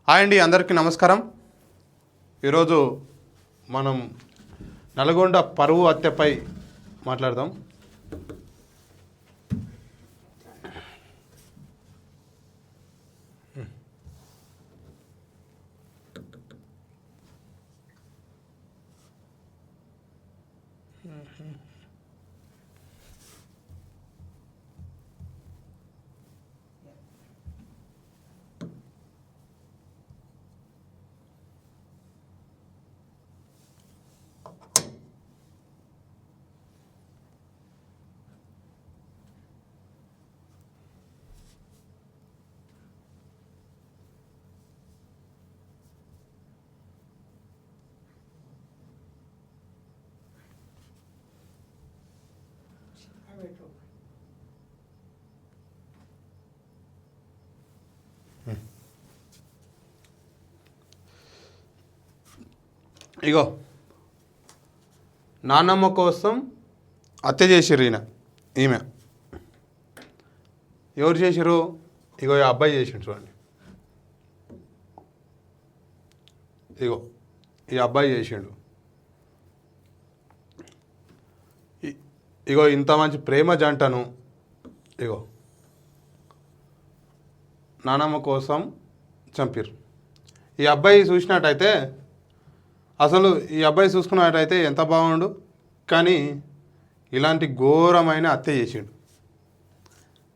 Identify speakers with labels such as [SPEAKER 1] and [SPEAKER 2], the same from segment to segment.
[SPEAKER 1] Hi అండి, అందరికీ నమస్కారం. ఈరోజు మనం నల్గొండ పరువు హత్యపై మాట్లాడదాం. ఇగో నాన్నమ్మ కోసం హత్య చేసిర్రు ఈమె ఎవరు చేసిర్రు? ఇగో ఈ అబ్బాయి చేసిండు చూడండి. ఇగో ఈ అబ్బాయి చేసిండు. ఇగో ఇంత మంచి ప్రేమ జంటను ఇగో నానమ్మ కోసం చంపిర్రు. ఈ అబ్బాయి చూసినట్టయితే అసలు ఈ అబ్బాయి చూసుకున్నట్టయితే ఎంత బాగుండు, కానీ ఇలాంటి ఘోరమైన హత్య చేసిండు.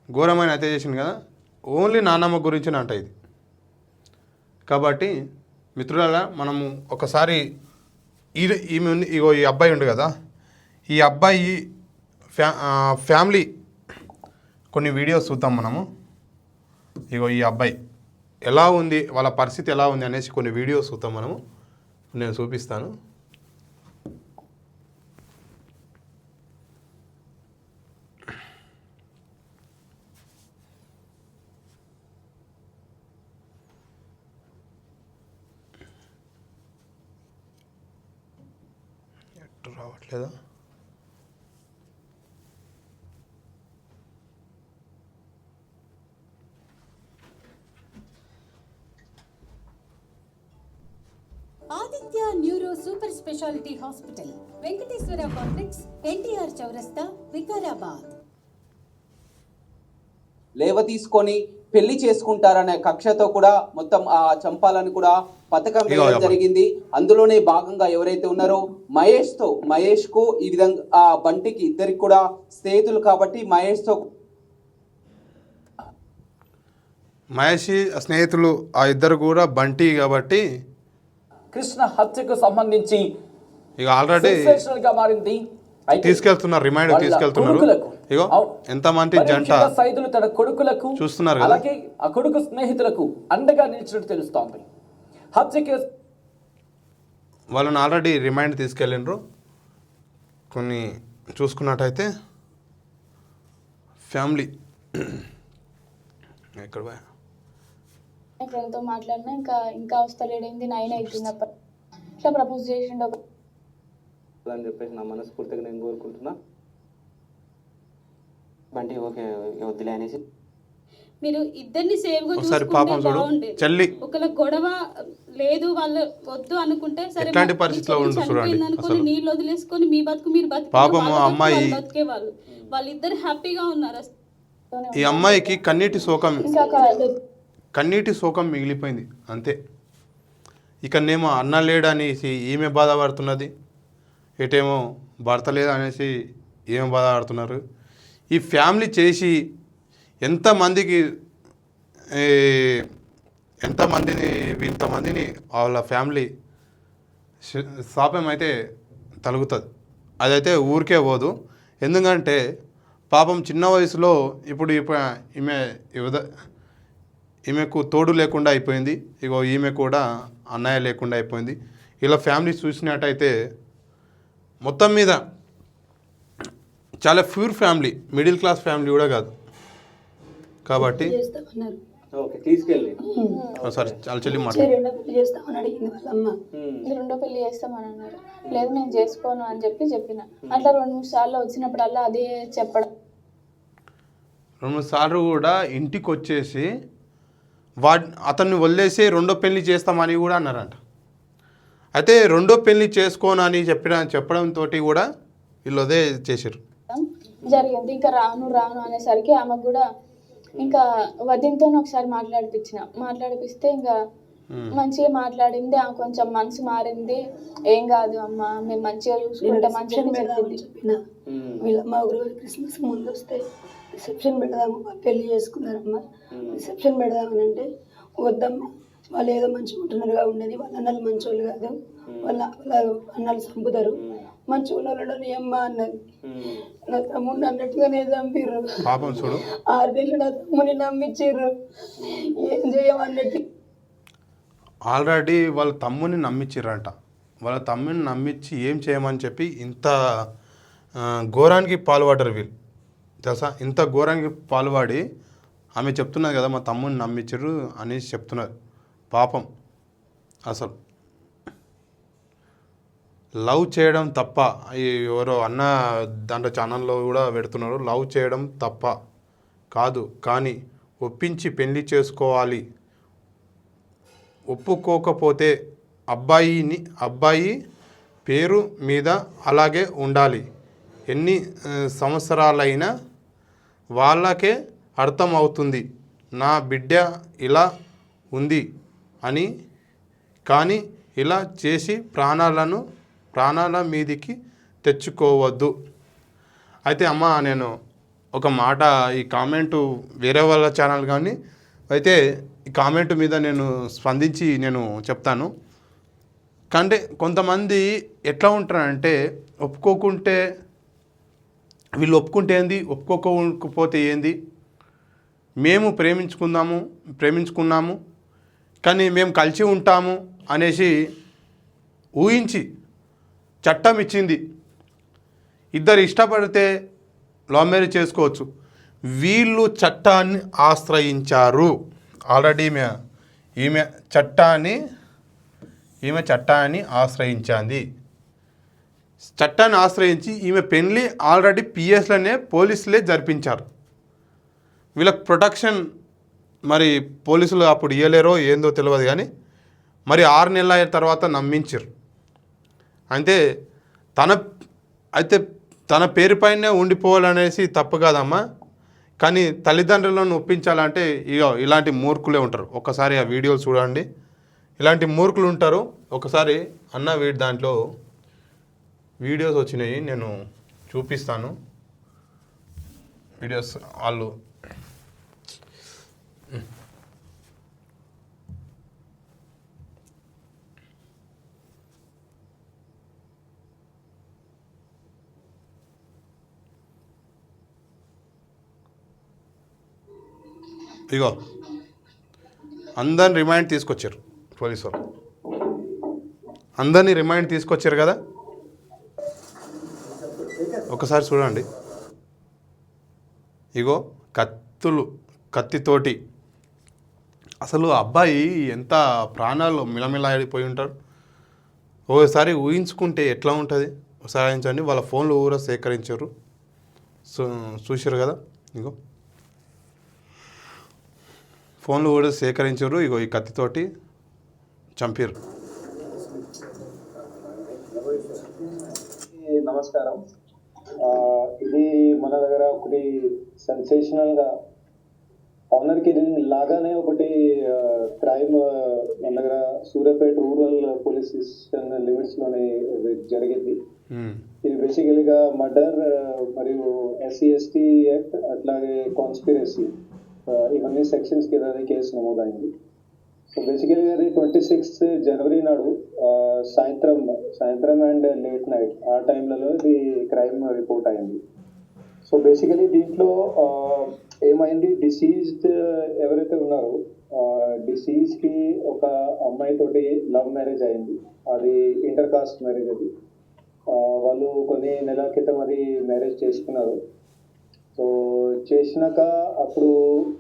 [SPEAKER 1] ఘోరమైన హత్య చేసిండు కదా, ఓన్లీ నానమ్మ గురించి అంట ఇది. కాబట్టి మిత్రులారా, మనము ఒకసారి ఈమె ఇగో ఈ అబ్బాయి ఉండు కదా, ఈ అబ్బాయి ఫ్యామిలీ కొన్ని వీడియోస్ చూద్దాం మనము. ఇగో ఈ అబ్బాయి ఎలా ఉంది, వాళ్ళ పరిస్థితి ఎలా ఉంది అనేసి కొన్ని వీడియోస్ చూద్దాం మనము. నేను చూపిస్తాను. ఎట్టు రావట్లేదా?
[SPEAKER 2] Aditya neuro super speciality hospital, Venkateswara complex, NTR చౌరస్తా, వికారాబాద్.
[SPEAKER 3] లేవ తీసుకొని పెళ్లి చేసుకుంటారనే కక్షతో కూడా మొత్తం చంపాలని కూడా పథకం వేయడం జరిగింది. అందులోనే భాగంగా ఎవరైతే ఉన్నారో మహేష్ కు ఈ విధంగా బంటికి ఇద్దరికి కూడా స్నేహితులు కాబట్టి మహేష్
[SPEAKER 1] స్నేహితులు ఆ ఇద్దరు కూడా బంటి కాబట్టి
[SPEAKER 4] కృష్ణ హత్యకు సంబంధించి
[SPEAKER 1] ఇక ఆల్రెడీ
[SPEAKER 4] మారింది.
[SPEAKER 1] తీసుకెళ్తున్నారు, రిమైండ్ తీసుకెళ్తున్నారు. ఇగో ఎంతమంది జంట
[SPEAKER 4] సైదులు తన కొడుకులకు
[SPEAKER 1] చూస్తున్నారు,
[SPEAKER 4] అలాగే ఆ కొడుకు స్నేహితులకు అండగా నిలిచినట్టు తెలుస్తోంది. హత్య కేసు
[SPEAKER 1] వాళ్ళని ఆల్రెడీ రిమైండ్ తీసుకెళ్ళిండ్రు. కొన్ని చూసుకున్నట్టయితే ఫ్యామిలీ ఎక్కడ
[SPEAKER 5] ఫ్రెండ్తో మాట్లాడినా ఇంకా వస్తలేడైంది, 9 అవుతుంది. ఇట్లా ప్రపోజ్ చేసిండు
[SPEAKER 3] అని చెప్పేసి నా మనస్ఫూర్తిగా నేను కోరుకుంటున్నా. బంటి ఓకే వద్దులే అనేసి
[SPEAKER 5] మీరు ఇద్దరిని సేవ్ గా
[SPEAKER 1] చెల్లి
[SPEAKER 5] ఒకళ్ళ గొడవ లేదు, వాళ్ళు వద్దు అనుకుంటే సరే,
[SPEAKER 1] ఎట్లాంటి పరిస్థితిలో
[SPEAKER 5] అనుకుని నీళ్ళు వదిలేసుకొని మీ బతుకు మీరు
[SPEAKER 1] పాపం అమ్మాయి
[SPEAKER 5] బతికే వాళ్ళిద్దరు హ్యాపీగా ఉన్నారు.
[SPEAKER 1] ఈ అమ్మాయికి కన్నీటి శోకం మిగిలిపోయింది అంతే. ఇకనేమో అన్న లేడు అనేసి ఈమె బాధపడుతున్నది, ఇటేమో భర్త లేదు అనేసి ఏమో బాధపడుతున్నారు. ఈ ఫ్యామిలీ చేసి ఇంతమందిని వాళ్ళ ఫ్యామిలీ శాపం అయితే తలుగుతుంది. అదైతే ఊరికే పోదు. ఎందుకంటే పాపం చిన్న వయసులో ఇప్పుడు ఈమెకు తోడు లేకుండా అయిపోయింది. ఇగో ఈమె కూడా అన్నయ్య లేకుండా అయిపోయింది. ఇలా ఫ్యామిలీ చూసినట్టయితే మొత్తం మీద చాలా pure family, middle class family కూడా కాదు. కాబట్టి సరే చాలా చెల్లి
[SPEAKER 5] రెండో పెళ్లి చేస్తామని అన్నారు. లేదు నేను చేసుకోను అని చెప్పిన. అట్లా 2-3 సార్లు వచ్చినప్పుడల్లా అదే చెప్పడం.
[SPEAKER 1] 2-3 సార్లు కూడా ఇంటికి వచ్చేసి అతన్ని వదిలేసి రెండో పెళ్లి చేస్తామని కూడా అన్నారంట. అయితే రెండో పెళ్లి చేసుకోనని చెప్పడంతో కూడా వీళ్ళు అదే చేశారు.
[SPEAKER 5] జరిగింది. ఇంకా రాను అనేసరికి ఆమెకు కూడా ఇంకా వదినతో ఒకసారి మాట్లాడిపిస్తే ఇంకా మంచిగా మాట్లాడింది. ఆమె కొంచెం మనసు మారింది. ఏం కాదు అమ్మ, మేము మంచిగా చూసుకుంటాం అని చెప్పింది.
[SPEAKER 6] వీళ్ళమ్మ ఒకరోజు క్రిస్మస్ ముందు వస్తే రిసెప్షన్ పెడదాము, పెళ్లి చేసుకున్నారమ్మా, రిసెప్షన్ పెడదామని అంటే వద్దమ్మా, వాళ్ళు ఏదో మంచిగా ఉంటున్నారుగా ఉండని, వాళ్ళ అన్నలు మంచోళ్ళు కాదు, వాళ్ళ అన్నలు చంపుతారు, మంచిగా ఉన్నోళ్ళు నీ అమ్మ అన్నది. నా తమ్ముడిని అన్నట్టుగానే చంపిర్రు. 6 నెలలు నా తమ్ముడిని నమ్మించారు. ఏం చేయమన్నట్టు
[SPEAKER 1] ఆల్రెడీ వాళ్ళ తమ్ముని నమ్మించారంట. వాళ్ళ తమ్ముని నమ్మించి ఏం చేయమని చెప్పి ఇంత ఘోరానికి పాల్పడ్డారు వీళ్ళు, తెలుసా? ఇంత ఘోరానికి పాల్పడి ఆమె చెప్తున్నది కదా, మా తమ్ముని నమ్మించారు అనేసి చెప్తున్నారు. పాపం. అసలు లవ్ చేయడం తప్ప, ఎవరో అన్న దాంట్లో ఛానల్లో కూడా పెడుతున్నారు, లవ్ చేయడం తప్ప కాదు, కానీ ఒప్పించి పెళ్లి చేసుకోవాలి. ఒప్పుకోకపోతే అబ్బాయి పేరు మీద అలాగే ఉండాలి. ఎన్ని సంవత్సరాలైనా వాళ్ళకే అర్థమవుతుంది నా బిడ్డ ఇలా ఉంది అని. కానీ ఇలా చేసి ప్రాణాల మీదికి తెచ్చుకోవద్దు. అయితే అమ్మ, నేను ఒక మాట, ఈ కామెంటు వేరే వాళ్ళ ఛానల్ కానీ అయితే ఈ కామెంట్ మీద నేను స్పందించి నేను చెప్తాను. కంటే కొంతమంది ఎట్లా ఉంటారంటే, ఒప్పుకోకుంటే వీళ్ళు ఒప్పుకుంటే ఏంది, ఒప్పుకోకపోతే ఏంది, మేము ప్రేమించుకున్నాము కానీ మేము కలిసి ఉంటాము అనేసి ఊహించి చట్టం ఇచ్చింది. ఇద్దరు ఇష్టపడితే లవ్ మ్యారేజ్ చేసుకోవచ్చు. వీళ్ళు చట్టాన్ని ఆశ్రయించారు. ఆల్రెడీ ఈమె చట్టాన్ని ఆశ్రయించింది. చట్టాన్ని ఆశ్రయించి ఈమె పెళ్లి ఆల్రెడీ పిఎస్లోనే పోలీసులే జరిపించారు. వీళ్ళకి ప్రొటెక్షన్ మరి పోలీసులు అప్పుడు ఇవ్వలేరో ఏందో తెలియదు, కానీ మరి 6 నెలల తర్వాత నమ్మించారు. అయితే తన పేరుపైనే ఉండిపోవాలనేసి తప్పు కాదమ్మా, కానీ తల్లిదండ్రులను ఒప్పించాలంటే ఇలాంటి మూర్ఖులే ఉంటారు. ఒకసారి ఆ వీడియోలు చూడండి, ఇలాంటి మూర్ఖులు ఉంటారు. ఒకసారి దాంట్లో వీడియోస్ వచ్చినాయి, నేను చూపిస్తాను. వీడియోస్ వాళ్ళు ఇగో అందరిని రిమైండ్ తీసుకొచ్చారు పోలీసు వాళ్ళు. అందరినీ రిమైండ్ తీసుకొచ్చారు కదా, ఒకసారి చూడండి. ఇగో కత్తితోటి అసలు అబ్బాయి ఎంత ప్రాణాలు మిలమిలాడిపోయి ఉంటారు. ఒకసారి ఊహించుకుంటే ఎట్లా ఉంటుంది ఒకసారి ఊహించండి. వాళ్ళ ఫోన్లు కూడా సేకరించారు, చూసారు కదా. ఇగో ఫోన్లు కూడా సేకరించారు. ఇగో ఈ కత్తితోటి చంపారు.
[SPEAKER 7] నమస్కారం. ఇది మన దగ్గర ఒకటి సెన్సేషనల్గా ఆనర్ కిల్లింగ్ లాగానే ఒకటి క్రైమ్ మన దగ్గర సూర్యాపేట రూరల్ పోలీస్ స్టేషన్ లిమిట్స్లోనే జరిగింది. ఇది బేసికలీగా మర్డర్ మరియు SC/ST యాక్ట్, అట్లాగే కాన్స్పిరసీ, ఇవన్నీ సెక్షన్స్ కింద కేసు నమోదైంది. సో బేసికలీ అది 26 జనవరి నాడు సాయంత్రం అండ్ లేట్ నైట్ ఆ టైంలలో ఇది క్రైమ్ రిపోర్ట్ అయింది. సో బేసికలీ దీంట్లో ఏమైంది, డిసీజ్డ్ ఎవరైతే ఉన్నారో డిసీజ్కి ఒక అమ్మాయితోటి లవ్ మ్యారేజ్ అయింది. అది ఇంటర్ కాస్ట్ మ్యారేజ్. అది వాళ్ళు కొన్ని నెలల క్రితం అది మ్యారేజ్ చేసుకున్నారు. సో చేసినాక అప్పుడు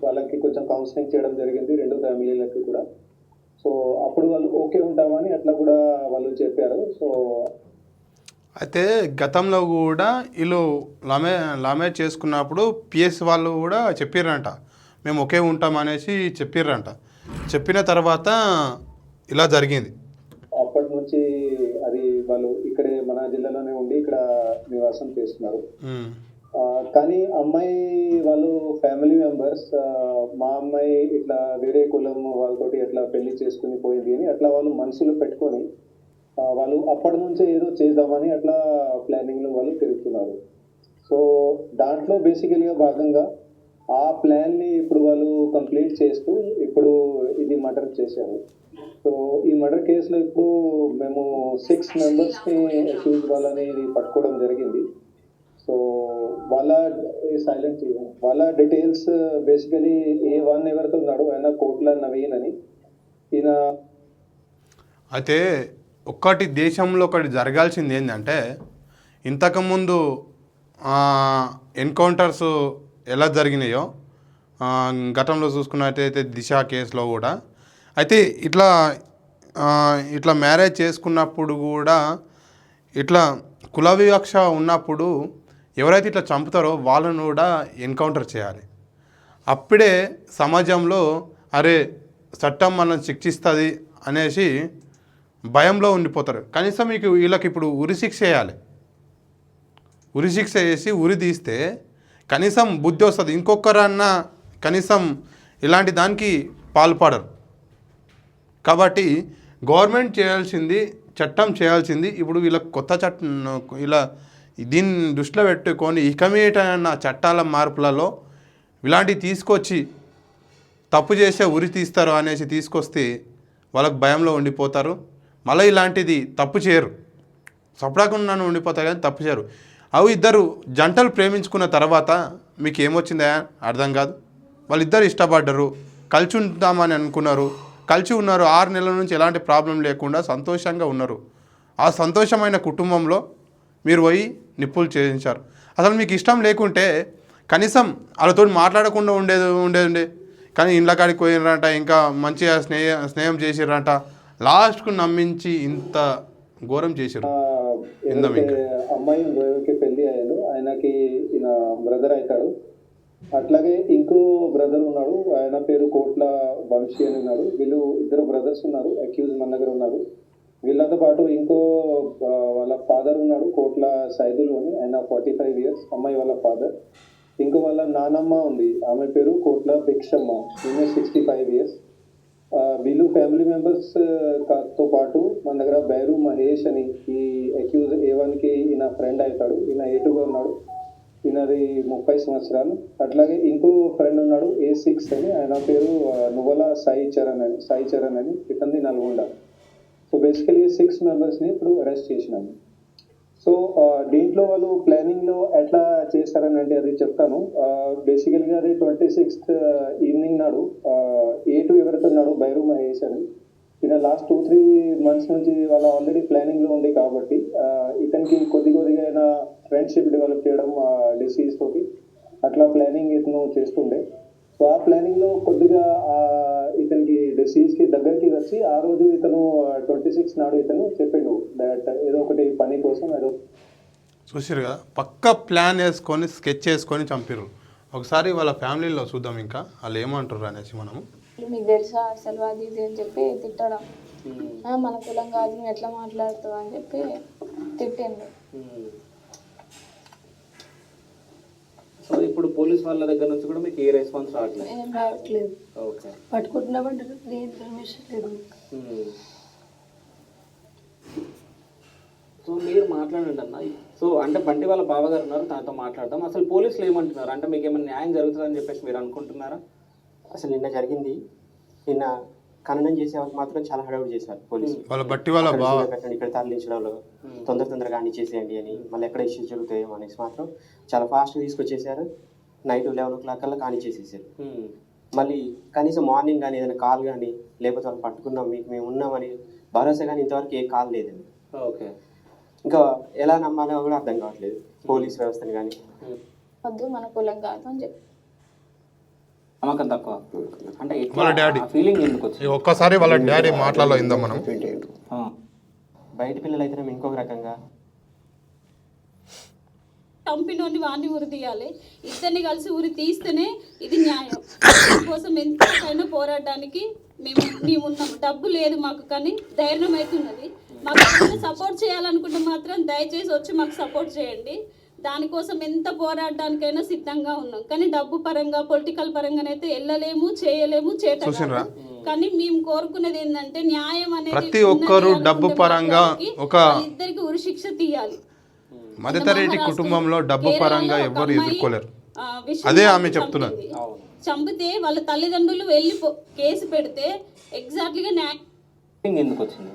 [SPEAKER 7] వాళ్ళకి కొంచెం కౌన్సిలింగ్ చేయడం జరిగింది, 2 ఫ్యామిలీలకి కూడా. సో అప్పుడు వాళ్ళు ఓకే ఉంటామని అట్లా కూడా వాళ్ళు చెప్పారు. సో
[SPEAKER 1] అయితే గతంలో కూడా వీళ్ళు లామేజ్ చేసుకున్నప్పుడు PS వాళ్ళు కూడా చెప్పారంట, మేము ఒకే ఉంటాం అనేసి చెప్పారంట. చెప్పిన తర్వాత ఇలా జరిగింది.
[SPEAKER 7] అప్పటి నుంచి అది వాళ్ళు ఇక్కడే మన జిల్లాలోనే ఉండి ఇక్కడ నివాసం చేస్తున్నారు.
[SPEAKER 1] ఉమ్.
[SPEAKER 7] కానీ అమ్మాయి వాళ్ళు ఫ్యామిలీ మెంబర్స్ మా అమ్మాయి ఇట్లా వేరే కులం వాళ్ళతోటి ఎట్లా పెళ్లి చేసుకుని పోయింది అని అట్లా వాళ్ళు మనసులో పెట్టుకొని వాళ్ళు అప్పటి నుంచే ఏదో చేద్దామని అట్లా ప్లానింగ్లో వాళ్ళు తిరుగుతున్నారు. సో దాంట్లో బేసికల్గా భాగంగా ఆ ప్లాన్ని ఇప్పుడు వాళ్ళు కంప్లీట్ చేస్తూ ఇప్పుడు ఇది మర్డర్ చేశారు. సో ఈ మర్డర్ కేసులో ఇప్పుడు మేము 6 మెంబర్స్ని అక్యూజ్ వాళ్ళని పట్టుకోవడం జరిగింది. సో వాళ్ళ డీటెయిల్స్ బేసికలీ A1 ఎవరితో ఉన్నాడు ఆయన కోట్ల నవీన్ అని. ఈయన
[SPEAKER 1] అయితే ఒక్కటి దేశంలో ఒకటి జరగాల్సింది ఏంటంటే ఇంతకుముందు ఎన్కౌంటర్స్ ఎలా జరిగినాయో గతంలో చూసుకున్నట్టయితే దిశ కేసులో కూడా అయితే ఇట్లా మ్యారేజ్ చేసుకున్నప్పుడు కూడా ఇట్లా కుల వివక్ష ఉన్నప్పుడు ఎవరైతే ఇట్లా చంపుతారో వాళ్ళను కూడా ఎన్కౌంటర్ చేయాలి. అప్పుడే సమాజంలో అరే చట్టం మనల్ని శిక్షిస్తుంది అనేసి భయంలో ఉండిపోతారు. కనీసం మీకు వీళ్ళకి ఇప్పుడు ఉరిశిక్ష వేయాలి. ఉరిశిక్ష వేసి ఉరి తీస్తే కనీసం బుద్ధి వస్తుంది. ఇంకొకరన్నా కనీసం ఇలాంటి దానికి పాల్పడరు. కాబట్టి గవర్నమెంట్ చేయాల్సింది, చట్టం చేయాల్సింది ఇప్పుడు వీళ్ళకి కొత్త చట్టం ఇలా దీన్ని దృష్టిలో పెట్టుకొని ఇకమేటైన చట్టాల మార్పులలో ఇలాంటివి తీసుకొచ్చి తప్పు చేసే ఉరి తీస్తారు అనేసి తీసుకొస్తే వాళ్ళకి భయంలో ఉండిపోతారు. మళ్ళీ ఇలాంటిది తప్పు చేయరు, సపడాకుండా ఉండిపోతారు కానీ తప్పు చేయరు. అవి ఇద్దరు జంటలు ప్రేమించుకున్న తర్వాత మీకు ఏమొచ్చిందా అర్థం కాదు. వాళ్ళిద్దరు ఇష్టపడ్డరు, కలిసి ఉంటామని అనుకున్నారు, కలిసి ఉన్నారు. 6 నెలల నుంచి ఎలాంటి ప్రాబ్లం లేకుండా సంతోషంగా ఉన్నారు. ఆ సంతోషమైన కుటుంబంలో మీరు పోయి నిప్పులు చేయించారు. అసలు మీకు ఇష్టం లేకుంటే కనీసం వాళ్ళతో మాట్లాడకుండా ఉండేది. కానీ ఇండ్ల కాడికి పోయినరంట, ఇంకా మంచిగా స్నేహం చేసిరంట, లాస్ట్కు నమ్మించి ఇంత ఘోరం చేశారు.
[SPEAKER 7] అమ్మాయి ఎవరికి పెళ్లి అయ్యాడు ఆయనకి ఈయన బ్రదర్ అవుతాడు. అట్లాగే ఇంకో బ్రదర్ ఉన్నాడు, ఆయన పేరు కోట్ల వంశీ అని ఉన్నాడు. వీళ్ళు ఇద్దరు బ్రదర్స్ ఉన్నారు, అక్యూజ్ మన దగ్గర ఉన్నారు. వీళ్ళతో పాటు ఇంకో వాళ్ళ ఫాదర్ ఉన్నాడు, కోట్ల సైదులు అని, ఆయన 45 years, అమ్మాయి వాళ్ళ ఫాదర్. ఇంకో వాళ్ళ నానమ్మ ఉంది, ఆమె పేరు కోట్ల భిక్షమ్మ, ఈమె 65 years. వీళ్ళు ఫ్యామిలీ మెంబర్స్ తో పాటు మన దగ్గర బైరు మహేష్ అని ఈ అక్యూజ్ A1కి ఈయన ఫ్రెండ్ అవుతాడు. ఈయన A2గా ఉన్నాడు, ఈయనది 30 సంవత్సరాలు. అట్లాగే ఇంకో ఫ్రెండ్ ఉన్నాడు A6 అని, ఆయన పేరు నువ్వల సాయి చరణ్ అని, ఇతనిది నల్గొండ. సో బేసికలీ 6 మెంబర్స్ని ఇప్పుడు అరెస్ట్ చేసినాము. సో దీంట్లో వాళ్ళు ప్లానింగ్లో ఎట్లా చేస్తారని అంటే అది చెప్తాను. బేసికల్గా అది 26th ఈవినింగ్ నాడు A2 ఎవరైతే ఉన్నాడు బైరు మహేష్ అని, ఈయన లాస్ట్ 2-3 months నుంచి వాళ్ళ ఆల్రెడీ ప్లానింగ్లో ఉంది కాబట్టి ఇతనికి కొద్దిగా అయినా ఫ్రెండ్షిప్ డెవలప్ చేయడం డిసీజ్ తోటి అట్లా ప్లానింగ్ ఇతను చేస్తుండే. సో ఆ ప్లానింగ్లో కొద్దిగా ఇతనికి డిసీజ్కి దగ్గరికి వచ్చి ఆ రోజు ఇతను 26 నాడు ఇతను చెప్పిండు దట్ ఏదో ఒకటి పని కోసం ఏదో
[SPEAKER 1] చూసారు కదా, పక్క ప్లాన్ వేసుకొని స్కెచ్ చేసుకొని చంపారు. ఒకసారి వాళ్ళ ఫ్యామిలీలో చూద్దాం ఇంకా వాళ్ళు ఏమంటారు అనేసి. మనము
[SPEAKER 5] మీకు తెలుసా అసలు అది ఇది అని చెప్పి తిట్టడం, మన కులం కాదు నువ్వు ఎట్లా మాట్లాడుతావు అని చెప్పి తిట్టిండు.
[SPEAKER 3] సో ఇప్పుడు పోలీస్ వాళ్ళ దగ్గర నుంచి కూడా మీకు ఏ రెస్పాన్స్ రావట్లేదు?
[SPEAKER 6] ఏం రావట్లేదు.
[SPEAKER 3] ఓకే,
[SPEAKER 6] పట్టుకుంటున్నామంటారు, ఏం పర్మిషన్ లేదు.
[SPEAKER 3] సో మీరు మాట్లాడండి అన్న. సో అంటే బంటి వాళ్ళ బావగారు ఉన్నారు, తనతో మాట్లాడదాం. అసలు పోలీసులు ఏమంటున్నారు? అంటే మీకు ఏమైనా న్యాయం జరుగుతుందని చెప్పేసి మీరు అనుకుంటున్నారా?
[SPEAKER 8] అసలు నిన్న జరిగింది, నిన్న ఖననం చేసే వాళ్ళు మాత్రం చాలా హడావుడి చేశారు పోలీసులు.
[SPEAKER 1] వాళ్ళ బట్టి వాళ్ళ బావ
[SPEAKER 8] ఇక్కడ తరలించడంలో తొందరగా అన్ని చేసేయండి అని, మళ్ళీ ఎక్కడ ఇష్యూస్ జరుగుతాయేమో అనేసి మాత్రం చాలా ఫాస్ట్గా తీసుకొచ్చేసారు. నైట్ 11 o'clock కల్లా కానిచ్చేసేసారు. మళ్ళీ కనీసం మార్నింగ్ కానీ ఏదైనా కాల్ కానీ, లేకపోతే వాళ్ళు పట్టుకున్నాం మీకు మేము ఉన్నామని భరోసా కానీ ఇంతవరకు ఏ కాల్ లేదండి.
[SPEAKER 3] ఓకే,
[SPEAKER 8] ఇంకా ఎలా నమ్మాలో కూడా అర్థం కావట్లేదు పోలీస్ వ్యవస్థని కానీ.
[SPEAKER 5] వద్దు మన కులం కాదు అని చెప్పి
[SPEAKER 3] నమ్మకం తక్కువ అంటే
[SPEAKER 1] వాళ్ళ డాడీ
[SPEAKER 3] ఫీలింగ్ ఎందుకు వచ్చింది?
[SPEAKER 1] ఒక్కసారి వాళ్ళ డాడీ మాటలలో ఇందాం మనం.
[SPEAKER 8] బయట పిల్లలు అయితేనే ఇంకొక రకంగా
[SPEAKER 9] చంపినోని వాడిని ఉరి తీయాలి, ఇద్దరిని కలిసి ఉరి తీస్తేనే ఇది న్యాయం. కోసం ఎంతకైనా పోరాడడానికి మేము ఉన్నాము. డబ్బు లేదు మాకు, కానీ ధైర్యం అవుతున్నది. మాకు సపోర్ట్ చేయాలనుకుంటే మాత్రం దయచేసి వచ్చి మాకు సపోర్ట్ చేయండి. దానికోసం ఎంత పోరాడడానికైనా సిద్ధంగా ఉన్నాం. కానీ డబ్బు పరంగా, పొలిటికల్ పరంగానైతే వెళ్ళలేము, చేయలేము,
[SPEAKER 1] చూసినరా?
[SPEAKER 9] కానీ మేము కోరుకునేది ఏంటంటే న్యాయం అనేది
[SPEAKER 1] ప్రతి ఒక్కరు డబ్బు పరంగా ఒక
[SPEAKER 9] ఇద్దరికి ఉరిశిక్ష తీయాలి.
[SPEAKER 1] మధ్యతరగతి కుటుంబంలో డబ్బు పరంగా ఎవరు ఎదుర్కోలేరు. అదే ఆమె చెప్తున్నారు.
[SPEAKER 9] చంపితే వాళ్ళ తల్లిదండ్రులు వెళ్ళి కేసు పెడితే ఎగ్జాక్ట్లీగా
[SPEAKER 4] ఎందుకు వచ్చింది?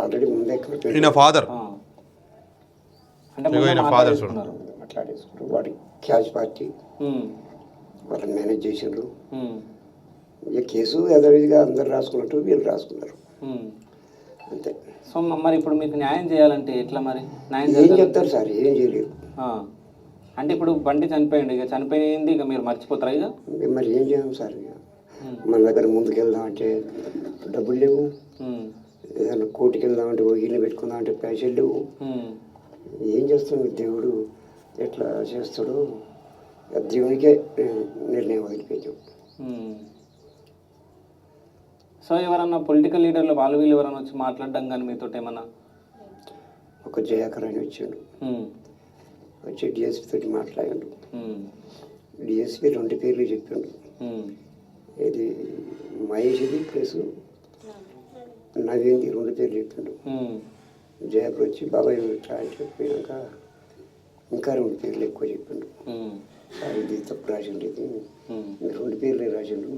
[SPEAKER 10] ఆల్రెడీ ముందే
[SPEAKER 1] ఈయన ఫాదర్,
[SPEAKER 4] అంటే
[SPEAKER 1] ఈయన ఫాదర్ చూడండి.
[SPEAKER 10] మాట్లాడేసుకుంటారు. వాడి క్యాష్ పార్టీ వాళ్ళని మేనేజ్ చేసిండ్రు. ఇక కేసు యథావిధిగా అందరు రాసుకున్నట్టు వీళ్ళు రాసుకున్నారు అంతే.
[SPEAKER 4] సో మరి ఇప్పుడు మీకు న్యాయం చేయాలంటే ఎట్లా మరి? న్యాయం
[SPEAKER 10] ఏం చెప్తారు సార్? ఏం చేయలేరు.
[SPEAKER 4] అంటే ఇప్పుడు బండి చనిపోయింది, ఇక చనిపోయింది, ఇక మీరు మర్చిపోతారా? ఇక
[SPEAKER 10] మరి ఏం చేయం సార్? ఇక మన దగ్గర ముందుకు వెళ్దాం అంటే డబ్బులు లేవు, ఏదైనా కోర్టుకి వెళ్దాం అంటే ఇల్లు పెట్టుకుందాం అంటే పైసలు లేవు. ఏం చేస్తాం? దేవుడు ఎట్లా చేస్తాడో దేవునికే నిర్ణయం వదిలిపెట్టాం.
[SPEAKER 4] సో ఎవరన్నా పొలిటికల్ లీడర్లు వాళ్ళు వీళ్ళు ఎవరన్నా వచ్చి మాట్లాడడం కానీ మీతో ఏమన్నా?
[SPEAKER 10] ఒక జయాకర్ అని వచ్చాడు, వచ్చి డిఎస్పీ తోటి మాట్లాడాడు. డిఎస్పీ 2 పేర్లు చెప్పాడు. ఇది మహేష్ది ప్లస్ నవీన్ది 2 పేర్లు చెప్పాడు. జయాకర్ వచ్చి బాబాయ్ ఇట్లా అని చెప్పినాక ఇంకా 2 పేర్లు ఎక్కువ చెప్పాడు. ఇది తప్పు రాసిండు, ఇది 2 పేర్లే రాసిండు.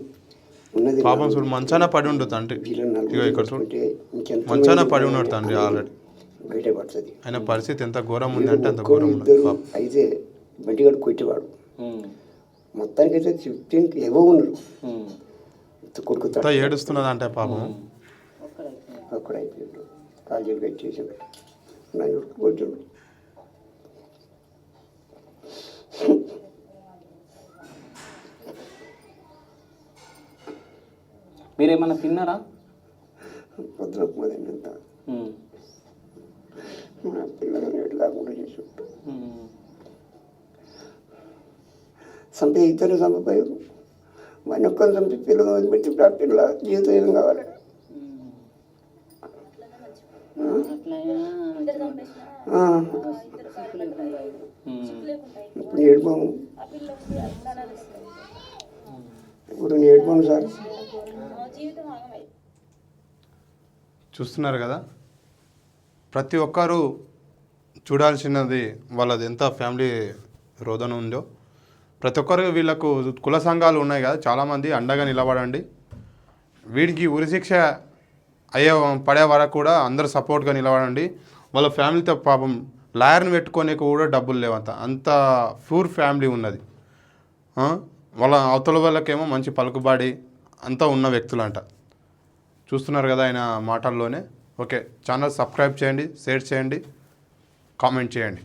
[SPEAKER 10] ఉన్నది
[SPEAKER 1] పాపం చూడు, మంచాన పడి ఉండదు తండ్రి. ఇక్కడ చూడు, మంచాన పడి ఉన్నాడు తండ్రి ఆల్రెడీ.
[SPEAKER 10] బయట పడుతుంది.
[SPEAKER 1] ఆయన పరిస్థితి ఎంత ఘోరం ఉంది అంటే అంత ఘోరం ఉంది.
[SPEAKER 10] అయితే బండిగాడు కొట్టేవాడు. మొత్తానికి అయితే 15 ఎవో ఉన్నారు. కొడుకుతా
[SPEAKER 1] ఏడుస్తున్నది అంటే పాపం.
[SPEAKER 10] అక్కడ అయిపోయాడు, కాలేజీలు పెట్టేసాడు. నన్ను కొట్టాడు.
[SPEAKER 4] మీరేమన్నా తిన్నారా?
[SPEAKER 10] పొద్దున పోదంతా మన పిల్లలను ఎటు కాకుండా చేసి చంపే ఇద్దరు చంపపోయారు. మన ఒక్కరు చంపి పిల్లలు వదిలిపెట్టి ఇప్పుడు ఆ పిల్లల జీవితం ఏం కావాలి? ఇప్పుడు నేర్పాము, ఇప్పుడు నేర్పాము సార్.
[SPEAKER 1] చూస్తున్నారు కదా, ప్రతి ఒక్కరూ చూడాల్సినది వాళ్ళది ఎంత ఫ్యామిలీ రోదన ఉందో. ప్రతి ఒక్కరు వీళ్ళకు కుల సంఘాలు ఉన్నాయి కదా, చాలామంది అండగా నిలబడండి. వీడికి ఉరిశిక్ష పడే వరకు కూడా అందరూ సపోర్ట్గా నిలబడండి. వాళ్ళ ఫ్యామిలీతో పాపం లాయర్ని పెట్టుకోనే కూడా డబ్బులు లేవంత, అంత పూర్ ఫ్యామిలీ ఉన్నది. వాళ్ళ అవతల వాళ్ళకేమో మంచి పలుకుబడి అంతా ఉన్న వ్యక్తులంట. చూస్తున్నారు కదా ఆయన మాటల్లోనే. ఓకే, ఛానల్ సబ్స్క్రైబ్ చేయండి, షేర్ చేయండి, కామెంట్ చేయండి.